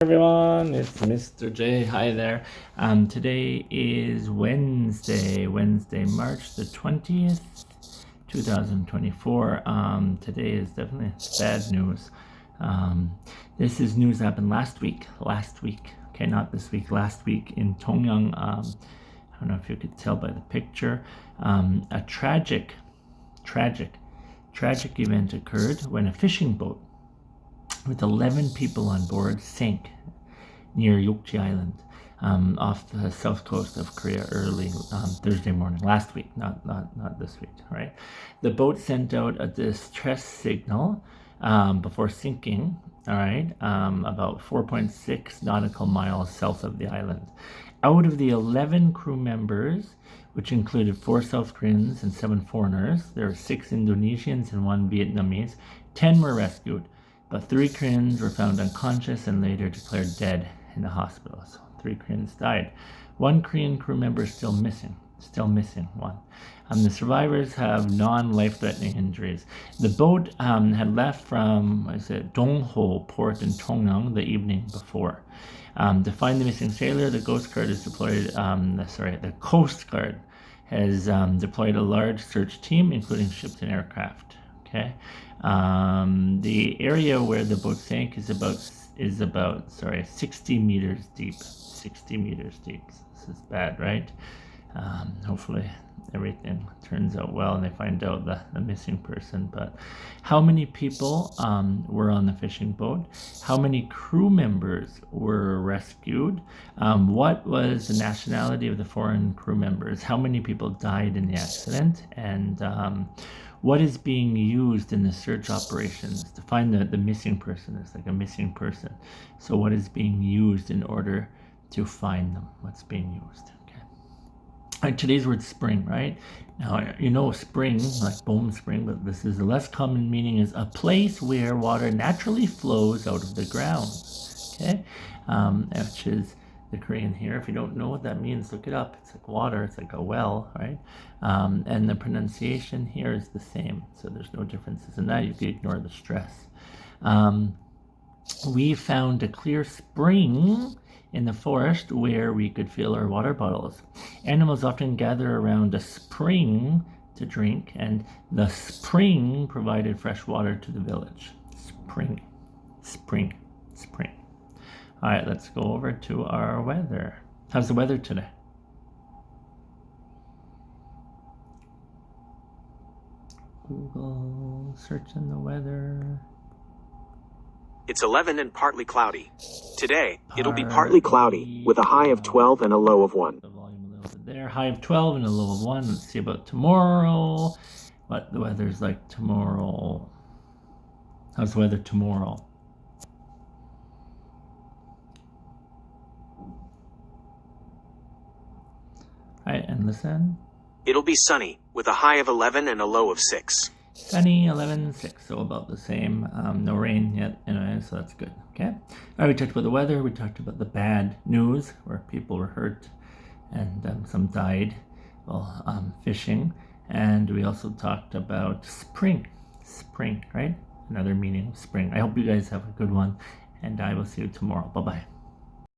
Everyone, it's Mr. J. Hi there. Today is Wednesday, March the 20th, 2024. Today is definitely bad news. This is news that happened last week. Okay, not this week, last week in Tongyang. I don't know if you could tell by the picture. A tragic event occurred when a fishing boat with 11 people on board sank near Yokji Island off the south coast of Korea early Thursday morning, last week, not this week, right? The boat sent out a distress signal before sinking, all right, about 4.6 nautical miles south of the island. Out of the 11 crew members, which included 4 South Koreans and 7 foreigners, there were 6 Indonesians and 1 Vietnamese, 10 were rescued. But 3 Koreans were found unconscious and later declared dead in the hospital. So 3 Koreans died. 1 Korean crew member is still missing. One. The survivors have non-life-threatening injuries. The boat had left from Dongho port in Tongyang the evening before. To find the missing sailor, the Coast Guard has deployed. The Coast Guard has deployed a large search team, including ships and aircraft. Okay. The area where the boat sank is about 60 meters deep. 60 meters deep. This is bad, right? Hopefully everything turns out well and they find out the missing person. But how many people were on the fishing boat? How many crew members were rescued? What was the nationality of the foreign crew members? How many people died in the accident? And what is being used in the search operations to find the missing person? It's like a missing person. So what is being used in order to find them? What's being used? Okay. All right, today's word spring, right? Now, you know spring, like Boom Spring, but this is a less common meaning is a place where water naturally flows out of the ground. Okay. Which is the Korean here. If you don't know what that means, look it up. It's like water, it's like a well, right? And the pronunciation here is the same, so there's no differences in that. You can ignore the stress. We found a clear spring in the forest where we could fill our water bottles. Animals often gather around a spring to drink, and the spring provided fresh water to the village. Spring. All right, let's go over to our weather. How's the weather today? Google, searching the weather. It's 11 and partly cloudy. Today, it'll be partly cloudy with a high of 12 and a low of 1. The volume a little bit there. High of 12 and a low of 1. Let's see about tomorrow. What the weather's like tomorrow. How's the weather tomorrow? All right, and listen. It'll be sunny with a high of 11 and a low of 6. Sunny, 11, 6, so about the same. No rain yet, anyway, so that's good. Okay. All right, we talked about the weather. We talked about the bad news where people were hurt and some died while fishing. And we also talked about spring, right? Another meaning of spring. I hope you guys have a good one, and I will see you tomorrow. Bye-bye.